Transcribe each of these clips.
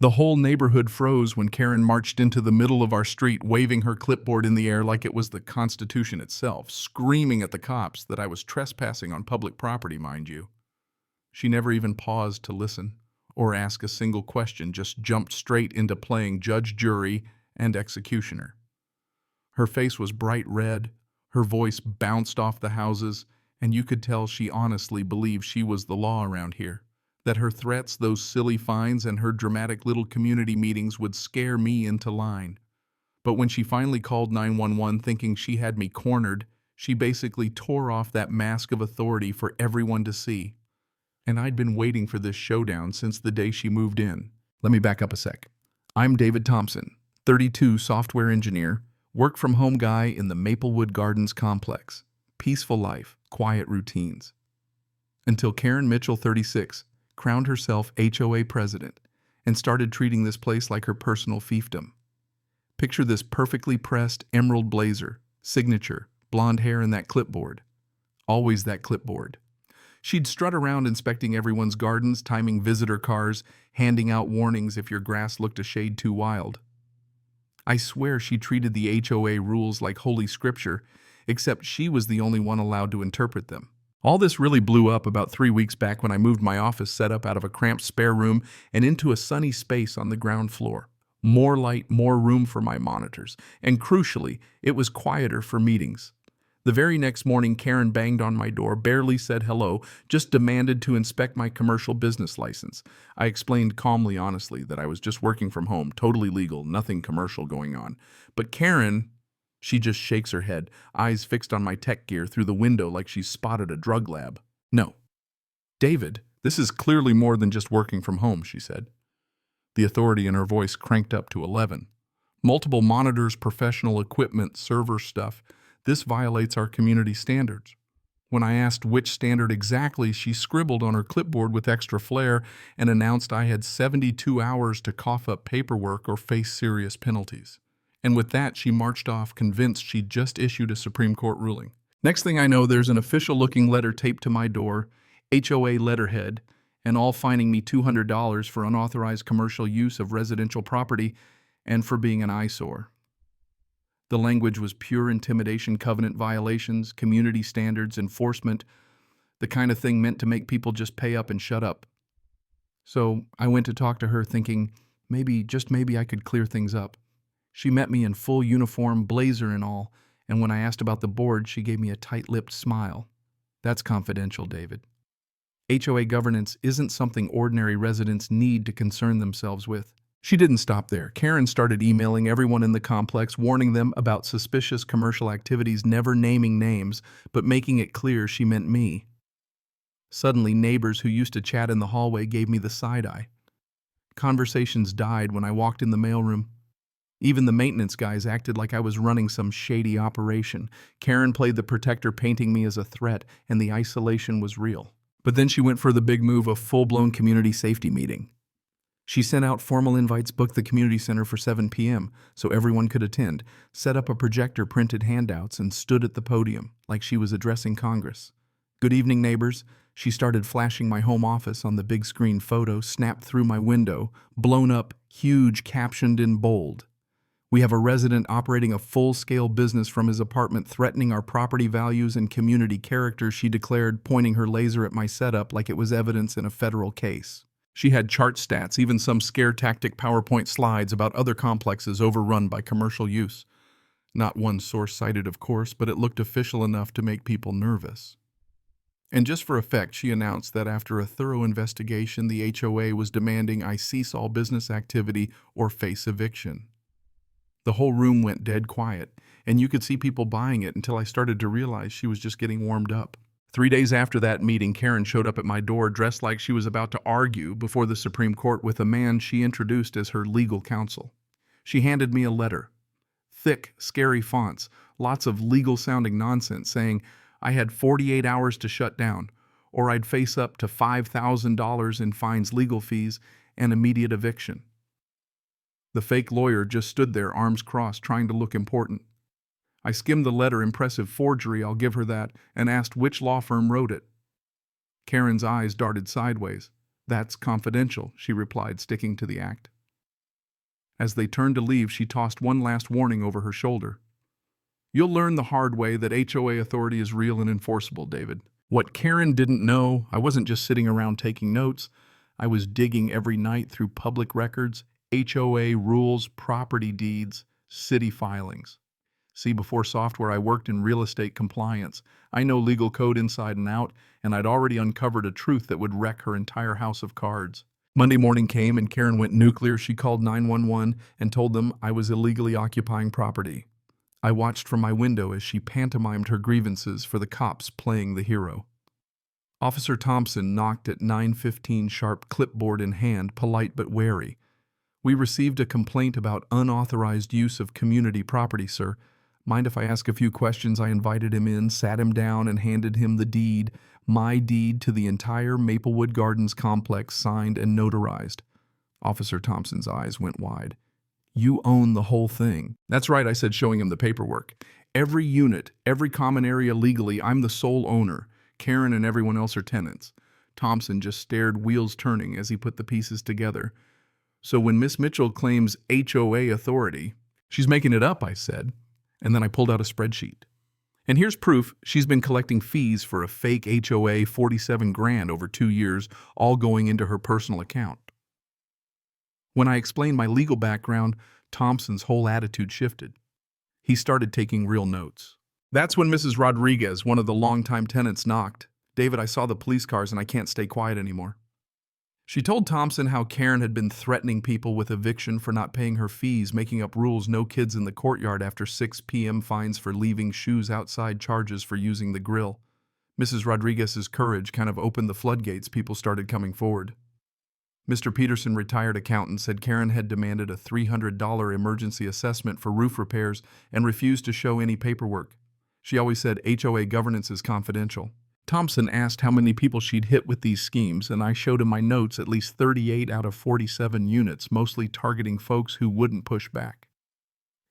The whole neighborhood froze when Karen marched into the middle of our street, waving her clipboard in the air like it was the Constitution itself, screaming at the cops that I was trespassing on public property, mind you. She never even paused to listen or ask a single question, just jumped straight into playing judge, jury, and executioner. Her face was bright red, her voice bounced off the houses, and you could tell she honestly believed she was the law around here, that her threats, those silly fines, and her dramatic little community meetings would scare me into line. But when she finally called 911 thinking she had me cornered, she basically tore off that mask of authority for everyone to see. And I'd been waiting for this showdown since the day she moved in. Let me back up a sec. I'm David Thompson, 32, software engineer, work-from-home guy in the Maplewood Gardens complex. Peaceful life, quiet routines. Until Karen Mitchell, 36, crowned herself HOA president and started treating this place like her personal fiefdom. Picture this perfectly pressed emerald blazer, signature, blonde hair, and that clipboard. Always that clipboard. She'd strut around inspecting everyone's gardens, timing visitor cars, handing out warnings if your grass looked a shade too wild. I swear she treated the HOA rules like holy scripture, except she was the only one allowed to interpret them. All this really blew up about 3 weeks back when I moved my office setup out of a cramped spare room and into a sunny space on the ground floor. More light, more room for my monitors, and crucially, it was quieter for meetings. The very next morning, Karen banged on my door, barely said hello, just demanded to inspect my commercial business license. I explained calmly, honestly, that I was just working from home, totally legal, nothing commercial going on. But Karen, she just shakes her head, eyes fixed on my tech gear through the window like she's spotted a drug lab. No. David, this is clearly more than just working from home, she said. The authority in her voice cranked up to 11. Multiple monitors, professional equipment, server stuff. This violates our community standards. When I asked which standard exactly, she scribbled on her clipboard with extra flair and announced I had 72 hours to cough up paperwork or face serious penalties. And with that, she marched off, convinced she'd just issued a Supreme Court ruling. Next thing I know, there's an official-looking letter taped to my door, HOA letterhead, and all fining me $200 for unauthorized commercial use of residential property and for being an eyesore. The language was pure intimidation, covenant violations, community standards, enforcement, the kind of thing meant to make people just pay up and shut up. So I went to talk to her thinking, maybe, just maybe I could clear things up. She met me in full uniform, blazer and all, and when I asked about the board, she gave me a tight-lipped smile. That's confidential, David. HOA governance isn't something ordinary residents need to concern themselves with. She didn't stop there. Karen started emailing everyone in the complex, warning them about suspicious commercial activities, never naming names, but making it clear she meant me. Suddenly, neighbors who used to chat in the hallway gave me the side-eye. Conversations died when I walked in the mailroom. Even the maintenance guys acted like I was running some shady operation. Karen played the protector, painting me as a threat, and the isolation was real. But then she went for the big move of full-blown community safety meeting. She sent out formal invites, booked the community center for 7 p.m. so everyone could attend, set up a projector, printed handouts, and stood at the podium like she was addressing Congress. Good evening, neighbors. She started flashing my home office on the big screen photo, snapped through my window, blown up, huge, captioned in bold. We have a resident operating a full-scale business from his apartment, threatening our property values and community character, she declared, pointing her laser at my setup like it was evidence in a federal case. She had chart stats, even some scare tactic PowerPoint slides about other complexes overrun by commercial use. Not one source cited, of course, but it looked official enough to make people nervous. And just for effect, she announced that after a thorough investigation, the HOA was demanding I cease all business activity or face eviction. The whole room went dead quiet, and you could see people buying it until I started to realize she was just getting warmed up. 3 days after that meeting, Karen showed up at my door dressed like she was about to argue before the Supreme Court with a man she introduced as her legal counsel. She handed me a letter. Thick, scary fonts, lots of legal-sounding nonsense saying I had 48 hours to shut down, or I'd face up to $5,000 in fines, legal fees, and immediate eviction. The fake lawyer just stood there, arms crossed, trying to look important. I skimmed the letter, impressive forgery, I'll give her that, and asked which law firm wrote it. Karen's eyes darted sideways. That's confidential, she replied, sticking to the act. As they turned to leave, she tossed one last warning over her shoulder. You'll learn the hard way that HOA authority is real and enforceable, David. What Karen didn't know, I wasn't just sitting around taking notes. I was digging every night through public records, HOA rules, property deeds, city filings. See, before software, I worked in real estate compliance. I know legal code inside and out, and I'd already uncovered a truth that would wreck her entire house of cards. Monday morning came and Karen went nuclear. She called 911 and told them I was illegally occupying property. I watched from my window as she pantomimed her grievances for the cops playing the hero. Officer Thompson knocked at 9:15 sharp, clipboard in hand, polite but wary. We received a complaint about unauthorized use of community property, sir. Mind if I ask a few questions? I invited him in, sat him down, and handed him the deed, my deed to the entire Maplewood Gardens complex, signed and notarized. Officer Thompson's eyes went wide. You own the whole thing. That's right, I said, showing him the paperwork. Every unit, every common area legally, I'm the sole owner. Karen and everyone else are tenants. Thompson just stared, wheels turning, as he put the pieces together. So when Miss Mitchell claims HOA authority, she's making it up, I said. And then I pulled out a spreadsheet. And here's proof she's been collecting fees for a fake HOA, 47 grand over 2 years, all going into her personal account. When I explained my legal background, Thompson's whole attitude shifted. He started taking real notes. That's when Mrs. Rodriguez, one of the longtime tenants, knocked. David, I saw the police cars and I can't stay quiet anymore. She told Thompson how Karen had been threatening people with eviction for not paying her fees, making up rules, no kids in the courtyard after 6 p.m., fines for leaving shoes outside, charges for using the grill. Mrs. Rodriguez's courage kind of opened the floodgates. People started coming forward. Mr. Peterson, retired accountant, said Karen had demanded a $300 emergency assessment for roof repairs and refused to show any paperwork. She always said HOA governance is confidential. Thompson asked how many people she'd hit with these schemes, and I showed him my notes, at least 38 out of 47 units, mostly targeting folks who wouldn't push back.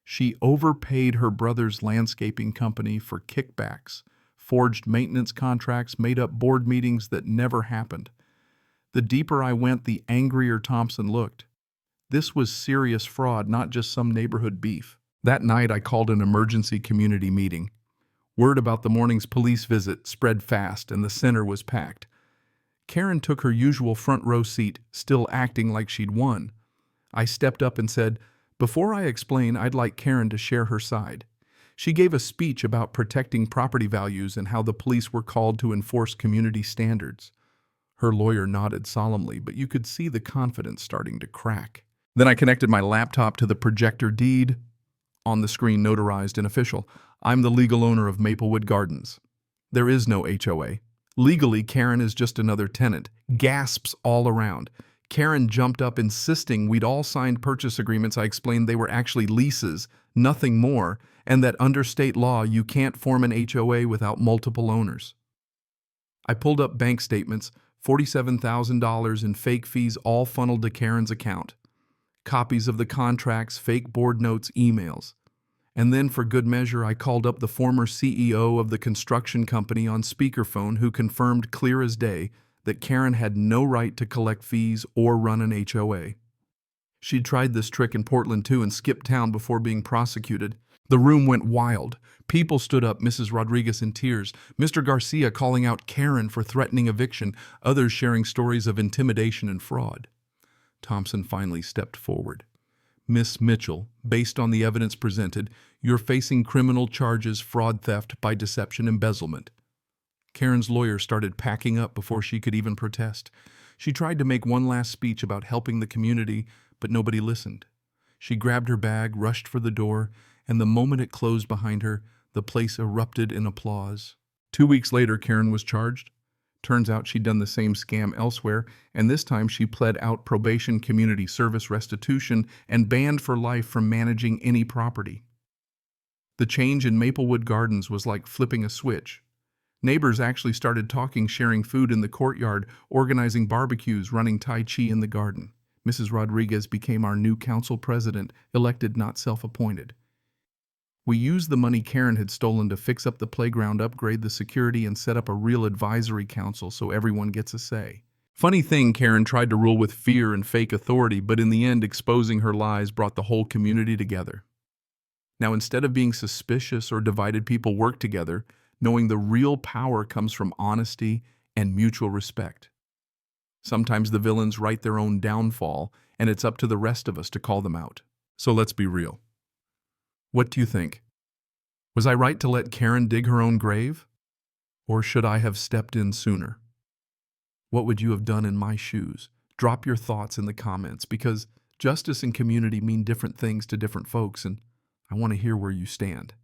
She overpaid her brother's landscaping company for kickbacks, forged maintenance contracts, made up board meetings that never happened. The deeper I went, the angrier Thompson looked. This was serious fraud, not just some neighborhood beef. That night, I called an emergency community meeting. Word about the morning's police visit spread fast, and the center was packed. Karen took her usual front row seat, still acting like she'd won. I stepped up and said, "Before I explain, I'd like Karen to share her side." She gave a speech about protecting property values and how the police were called to enforce community standards. Her lawyer nodded solemnly, but you could see the confidence starting to crack. Then I connected my laptop to the projector deed. On the screen, notarized and official, I'm the legal owner of Maplewood Gardens. There is no HOA. Legally, Karen is just another tenant. Gasps all around. Karen jumped up, insisting we'd all signed purchase agreements. I explained they were actually leases, nothing more, and that under state law, you can't form an HOA without multiple owners. I pulled up bank statements, $47,000 in fake fees, all funneled to Karen's account. Copies of the contracts, fake board notes, emails. And then, for good measure, I called up the former CEO of the construction company on speakerphone, who confirmed clear as day that Karen had no right to collect fees or run an HOA. She'd tried this trick in Portland too and skipped town before being prosecuted. The room went wild. People stood up, Mrs. Rodriguez in tears, Mr. Garcia calling out Karen for threatening eviction, others sharing stories of intimidation and fraud. Thompson finally stepped forward. Miss Mitchell, based on the evidence presented, you're facing criminal charges, fraud, theft by deception, embezzlement. Karen's lawyer started packing up before she could even protest. She tried to make one last speech about helping the community, but nobody listened. She grabbed her bag, rushed for the door, and the moment it closed behind her, the place erupted in applause. 2 weeks later, Karen was charged. Turns out she'd done the same scam elsewhere, and this time she pled out probation, community service, restitution, and banned for life from managing any property. The change in Maplewood Gardens was like flipping a switch. Neighbors actually started talking, sharing food in the courtyard, organizing barbecues, running Tai Chi in the garden. Mrs. Rodriguez became our new council president, elected, not self-appointed. We used the money Karen had stolen to fix up the playground, upgrade the security, and set up a real advisory council so everyone gets a say. Funny thing, Karen tried to rule with fear and fake authority, but in the end, exposing her lies brought the whole community together. Now, instead of being suspicious or divided, people work together, knowing the real power comes from honesty and mutual respect. Sometimes the villains write their own downfall, and it's up to the rest of us to call them out. So let's be real. What do you think? Was I right to let Karen dig her own grave? Or should I have stepped in sooner? What would you have done in my shoes? Drop your thoughts in the comments, because justice and community mean different things to different folks, and I want to hear where you stand.